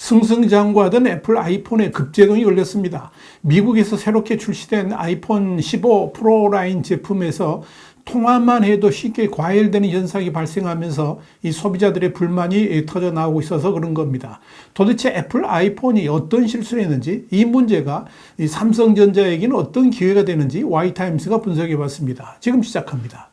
승승장구하던 애플 아이폰에 급제동이 걸렸습니다. 미국에서 새롭게 출시된 아이폰 15 프로 라인 제품에서 통화만 해도 쉽게 과열되는 현상이 발생하면서 이 소비자들의 불만이 터져 나오고 있어서 그런 겁니다. 도대체 애플 아이폰이 어떤 실수를 했는지, 이 문제가 이 삼성전자에게는 어떤 기회가 되는지 Y타임스가 분석해 봤습니다. 지금 시작합니다.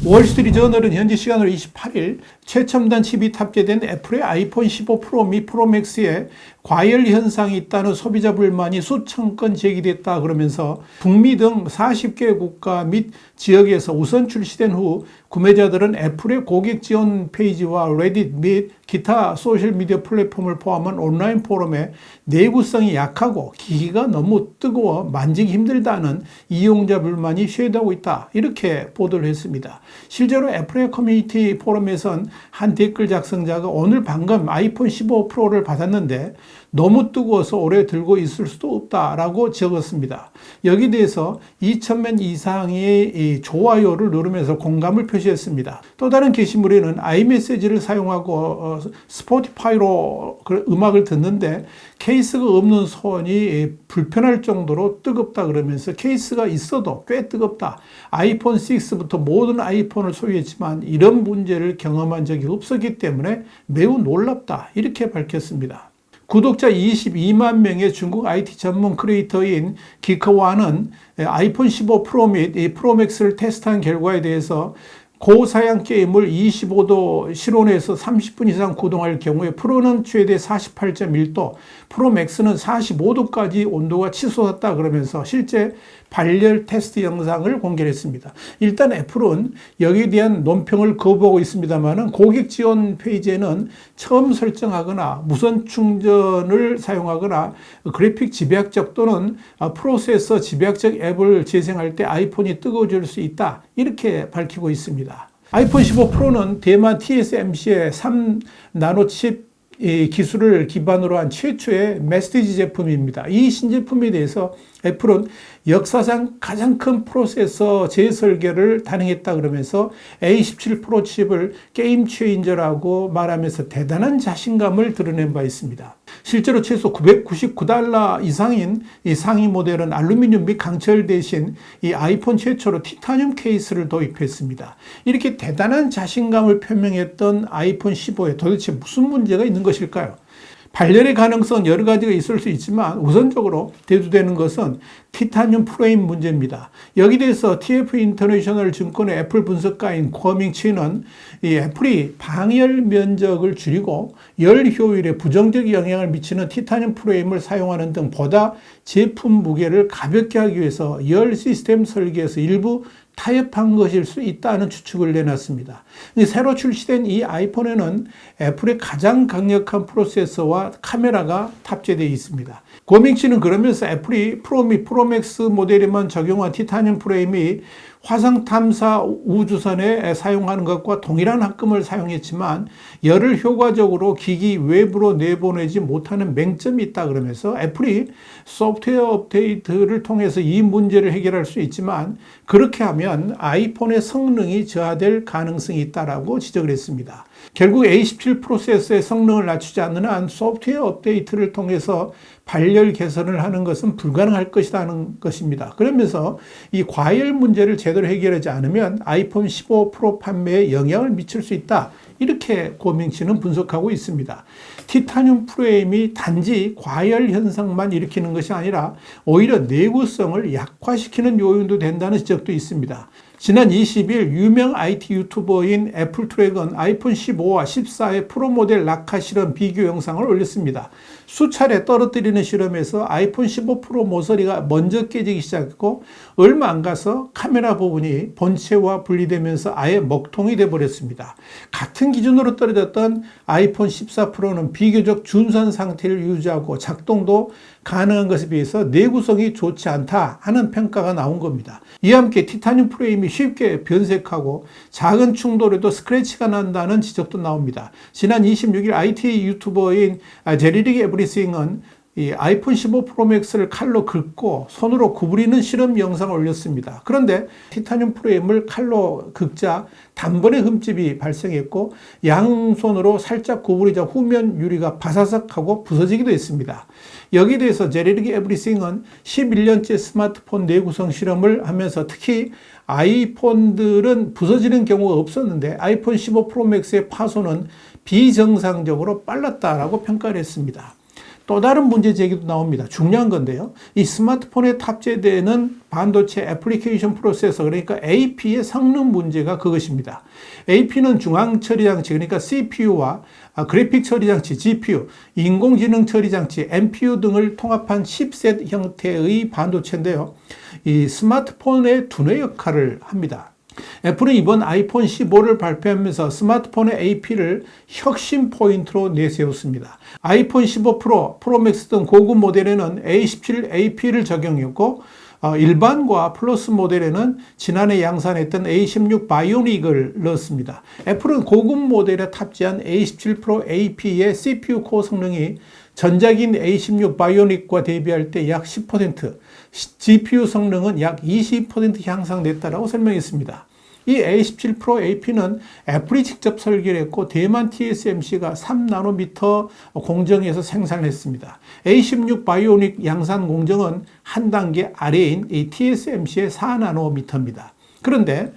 월스트리트저널은 현지 시간으로 28일 최첨단 칩이 탑재된 애플의 아이폰 15 프로 및 프로 맥스에 과열 현상이 있다는 소비자 불만이 수천 건 제기됐다 그러면서 북미 등 40개 국가 및 지역에서 우선 출시된 후 구매자들은 애플의 고객 지원 페이지와 레딧 및 기타 소셜미디어 플랫폼을 포함한 온라인 포럼에 내구성이 약하고 기기가 너무 뜨거워 만지기 힘들다는 이용자 불만이 쇄도하고 있다, 이렇게 보도를 했습니다. 실제로 애플의 커뮤니티 포럼에선 한 댓글 작성자가 오늘 방금 아이폰 15 프로를 받았는데 너무 뜨거워서 오래 들고 있을 수도 없다라고 적었습니다. 여기에 대해서 2,000명 이상의 좋아요를 누르면서 공감을 표시했습니다. 또 다른 게시물에는 아이메시지를 사용하고 스포티파이로 음악을 듣는데 케이스가 없는 손이 불편할 정도로 뜨겁다 그러면서 케이스가 있어도 꽤 뜨겁다. 아이폰 6부터 모든 아이폰을 소유했지만 이런 문제를 경험한 적이 없었기 때문에 매우 놀랍다, 이렇게 밝혔습니다. 구독자 22만 명의 중국 IT 전문 크리에이터인 기커와는 아이폰 15 프로 및 프로 맥스를 테스트한 결과에 대해서 고사양 게임을 25도 실온에서 30분 이상 구동할 경우에 프로는 최대 48.1도, 프로 맥스는 45도까지 온도가 치솟았다 그러면서 실제 발열 테스트 영상을 공개했습니다. 일단 애플은 여기에 대한 논평을 거부하고 있습니다만 고객 지원 페이지에는 처음 설정하거나 무선 충전을 사용하거나 그래픽 집약적 또는 프로세서 집약적 앱을 재생할 때 아이폰이 뜨거워질 수 있다, 이렇게 밝히고 있습니다. 아이폰 15 프로는 대만 TSMC의 3나노칩 기술을 기반으로 한 최초의 메시지 제품입니다. 이 신제품에 대해서 애플은 역사상 가장 큰 프로세서 재설계를 단행했다 그러면서 A17 프로 칩을 게임 체인저라고 말하면서 대단한 자신감을 드러낸 바 있습니다. 실제로 최소 $999 이상인 이 상위 모델은 알루미늄 및 강철 대신 이 아이폰 최초로 티타늄 케이스를 도입했습니다. 이렇게 대단한 자신감을 표명했던 아이폰 15에 도대체 무슨 문제가 있는 것일까요? 발열의 가능성은 여러 가지가 있을 수 있지만 우선적으로 대두되는 것은 티타늄 프레임 문제입니다. 여기에 대해서 TF 인터내셔널 증권의 애플 분석가인 고밍치는 이 애플이 방열 면적을 줄이고 열 효율에 부정적 영향을 미치는 티타늄 프레임을 사용하는 등 보다 제품 무게를 가볍게 하기 위해서 열 시스템 설계에서 일부 타협한 것일 수 있다는 추측을 내놨습니다. 새로 출시된 이 아이폰에는 애플의 가장 강력한 프로세서와 카메라가 탑재되어 있습니다. 고밍치는 그러면서 애플이 프로 및 프로맥스 모델에만 적용한 티타늄 프레임이 화성 탐사 우주선에 사용하는 것과 동일한 합금을 사용했지만 열을 효과적으로 기기 외부로 내보내지 못하는 맹점이 있다 그러면서 애플이 소프트웨어 업데이트를 통해서 이 문제를 해결할 수 있지만 그렇게 하면 아이폰의 성능이 저하될 가능성이 있다라고 지적을 했습니다. 결국 A17 프로세서의 성능을 낮추지 않는 한 소프트웨어 업데이트를 통해서 발열 개선을 하는 것은 불가능할 것이라는 것입니다. 그러면서 이 과열 문제를 제대로 해결하지 않으면 아이폰 15 프로 판매에 영향을 미칠 수 있다, 이렇게 고밍치는 분석하고 있습니다. 티타늄 프레임이 단지 과열 현상만 일으키는 것이 아니라 오히려 내구성을 약화시키는 요인도 된다는 지적도 있습니다. 지난 20일 유명 IT 유튜버인 애플트랙은 아이폰 15와 14의 프로 모델 낙하 실험 비교 영상을 올렸습니다. 수차례 떨어뜨리는 실험에서 아이폰 15 프로 모서리가 먼저 깨지기 시작했고 얼마 안 가서 카메라 부분이 본체와 분리되면서 아예 먹통이 되어버렸습니다. 같은 기준으로 떨어졌던 아이폰 14 프로는 비교적 준선 상태를 유지하고 작동도 가능한 것에 비해서 내구성이 좋지 않다 하는 평가가 나온 겁니다. 이와 함께 티타늄 프레임이 쉽게 변색하고 작은 충돌에도 스크래치가 난다는 지적도 나옵니다. 지난 26일 IT 유튜버인 제리릭 에브리싱은 이 아이폰 15 프로 맥스를 칼로 긁고 손으로 구부리는 실험 영상을 올렸습니다. 그런데 티타늄 프레임을 칼로 긁자 단번에 흠집이 발생했고 양손으로 살짝 구부리자 후면 유리가 바사삭하고 부서지기도 했습니다. 여기에 대해서 제네릭 에브리싱은 11년째 스마트폰 내구성 실험을 하면서 특히 아이폰들은 부서지는 경우가 없었는데 아이폰 15 프로 맥스의 파손은 비정상적으로 빨랐다라고 평가를 했습니다. 또 다른 문제 제기도 나옵니다. 중요한 건데요. 이 스마트폰에 탑재되는 반도체 애플리케이션 프로세서, 그러니까 AP의 성능 문제가 그것입니다. AP는 중앙 처리 장치, 그러니까 CPU와 그래픽 처리 장치, GPU, 인공지능 처리 장치, NPU 등을 통합한 칩셋 형태의 반도체인데요. 이 스마트폰의 두뇌 역할을 합니다. 애플은 이번 아이폰 15를 발표하면서 스마트폰의 AP를 혁신 포인트로 내세웠습니다. 아이폰 15 프로, 프로 맥스 등 고급 모델에는 A17 AP를 적용했고 일반과 플러스 모델에는 지난해 양산했던 A16 바이오닉을 넣었습니다. 애플은 고급 모델에 탑재한 A17 프로 AP의 CPU 코어 성능이 전작인 A16 바이오닉과 대비할 때 약 10%, GPU 성능은 약 20% 향상됐다고 설명했습니다. 이 A17 프로 AP는 애플이 직접 설계를 했고 대만 TSMC가 3나노미터 공정에서 생산을 했습니다. A16 바이오닉 양산 공정은 한 단계 아래인 이 TSMC의 4나노미터입니다. 그런데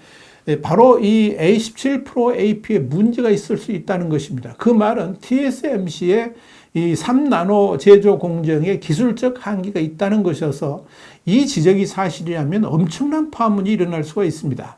바로 이 A17 프로 AP에 문제가 있을 수 있다는 것입니다. 그 말은 TSMC의 이 3나노 제조 공정에 기술적 한계가 있다는 것이어서 이 지적이 사실이라면 엄청난 파문이 일어날 수가 있습니다.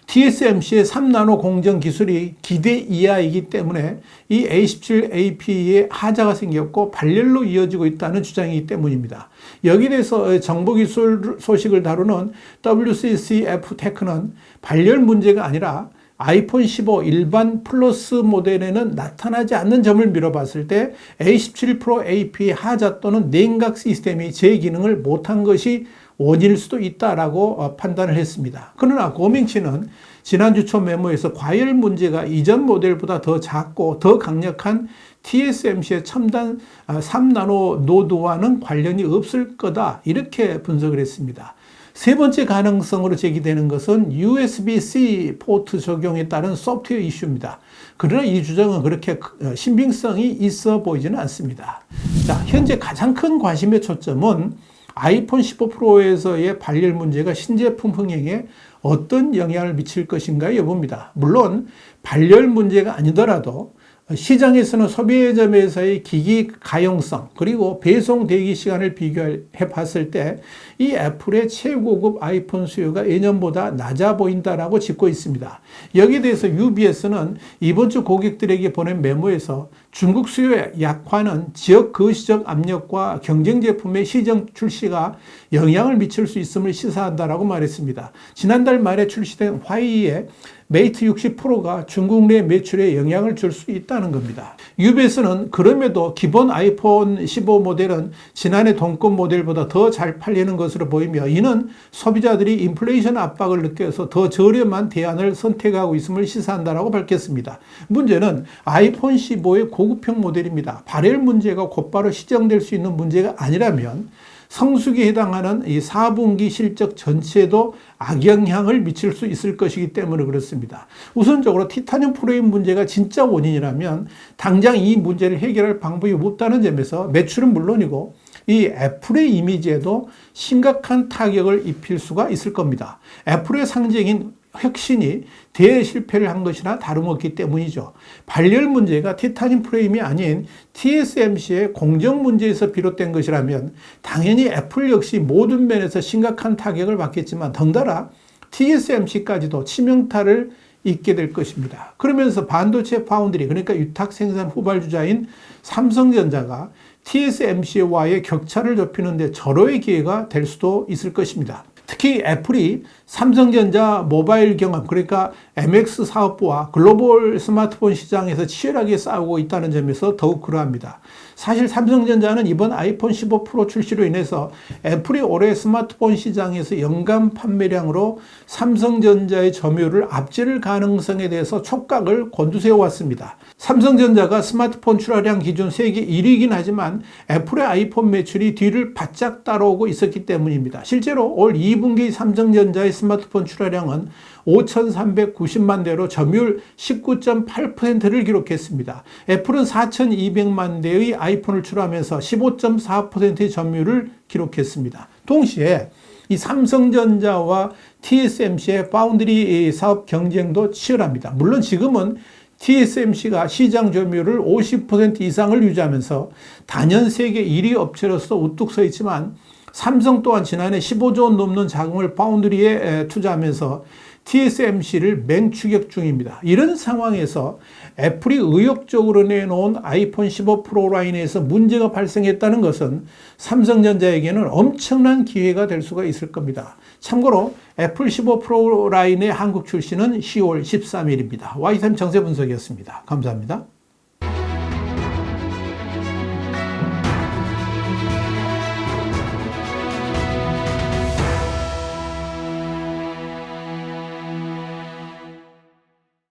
TSMC의 3나노 공정 기술이 기대 이하이기 때문에 이 A17 AP에 하자가 생겼고 발열로 이어지고 있다는 주장이기 때문입니다. 여기에 대해서 정보기술 소식을 다루는 WCCF 테크는 발열 문제가 아니라 아이폰 15 일반 플러스 모델에는 나타나지 않는 점을 미뤄봤을 때 A17 프로 AP의 하자 또는 냉각 시스템이 제 기능을 못한 것이 원인일 수도 있다라고 판단을 했습니다. 그러나 고명치는 지난주 초 메모에서 과열 문제가 이전 모델보다 더 작고 더 강력한 TSMC의 첨단 3나노 노드와는 관련이 없을 거다 이렇게 분석을 했습니다. 세 번째 가능성으로 제기되는 것은 USB-C 포트 적용에 따른 소프트웨어 이슈입니다. 그러나 이 주장은 그렇게 신빙성이 있어 보이지는 않습니다. 자, 현재 가장 큰 관심의 초점은 아이폰 15 프로에서의 발열 문제가 신제품 흥행에 어떤 영향을 미칠 것인가의 여부입니다. 물론 발열 문제가 아니더라도 시장에서는 소비점에서의 기기 가용성 그리고 배송 대기 시간을 비교해 봤을 때 이 애플의 최고급 아이폰 수요가 예년보다 낮아 보인다라고 짚고 있습니다. 여기에 대해서 UBS는 이번 주 고객들에게 보낸 메모에서 중국 수요의 약화는 지역 거시적 압력과 경쟁 제품의 시정 출시가 영향을 미칠 수 있음을 시사한다라고 말했습니다. 지난달 말에 출시된 화웨이의 메이트 60 프로가 중국 내 매출에 영향을 줄 수 있다는 겁니다. UBS는 그럼에도 기본 아이폰 15 모델은 지난해 동급 모델보다 더 잘 팔리는 것으로 보이며 이는 소비자들이 인플레이션 압박을 느껴서 더 저렴한 대안을 선택하고 있음을 시사한다라고 밝혔습니다. 문제는 아이폰 15의 고급형 모델입니다. 발열 문제가 곧바로 시정될 수 있는 문제가 아니라면 성수기에 해당하는 이 4분기 실적 전체에도 악영향을 미칠 수 있을 것이기 때문에 그렇습니다. 우선적으로 티타늄 프레임 문제가 진짜 원인이라면 당장 이 문제를 해결할 방법이 없다는 점에서 매출은 물론이고 이 애플의 이미지에도 심각한 타격을 입힐 수가 있을 겁니다. 애플의 상징인 혁신이 대실패를 한 것이나 다름없기 때문이죠. 발열 문제가 티타늄 프레임이 아닌 TSMC의 공정 문제에서 비롯된 것이라면 당연히 애플 역시 모든 면에서 심각한 타격을 받겠지만 덩달아 TSMC까지도 치명타를 입게 될 것입니다. 그러면서 반도체 파운드리 그러니까 위탁 생산 후발주자인 삼성전자가 TSMC와의 격차를 좁히는 데 절호의 기회가 될 수도 있을 것입니다. 특히 애플이 삼성전자 모바일 경험 그러니까 MX 사업부와 글로벌 스마트폰 시장에서 치열하게 싸우고 있다는 점에서 더욱 그러합니다. 사실 삼성전자는 이번 아이폰 15 프로 출시로 인해서 애플이 올해 스마트폰 시장에서 연간 판매량으로 삼성전자의 점유율을 앞질 가능성에 대해서 촉각을 곤두세워 왔습니다. 삼성전자가 스마트폰 출하량 기준 세계 1위이긴 하지만 애플의 아이폰 매출이 뒤를 바짝 따라오고 있었기 때문입니다. 실제로 올 2분기 삼성전자의 스마트폰 출하량은 5,390만 대로 점유율 19.8%를 기록했습니다. 애플은 4,200만 대의 아이폰을 출하하면서 15.4%의 점유율을 기록했습니다. 동시에 이 삼성전자와 TSMC의 파운드리 사업 경쟁도 치열합니다. 물론 지금은 TSMC가 시장 점유율을 50% 이상을 유지하면서 단연 세계 1위 업체로서 우뚝 서 있지만 삼성 또한 지난해 15조 원 넘는 자금을 파운드리에 투자하면서 TSMC를 맹추격 중입니다. 이런 상황에서 애플이 의욕적으로 내놓은 아이폰 15 프로 라인에서 문제가 발생했다는 것은 삼성전자에게는 엄청난 기회가 될 수가 있을 겁니다. 참고로 애플 15 프로 라인의 한국 출시는 10월 13일입니다. YTN 정세 분석이었습니다. 감사합니다.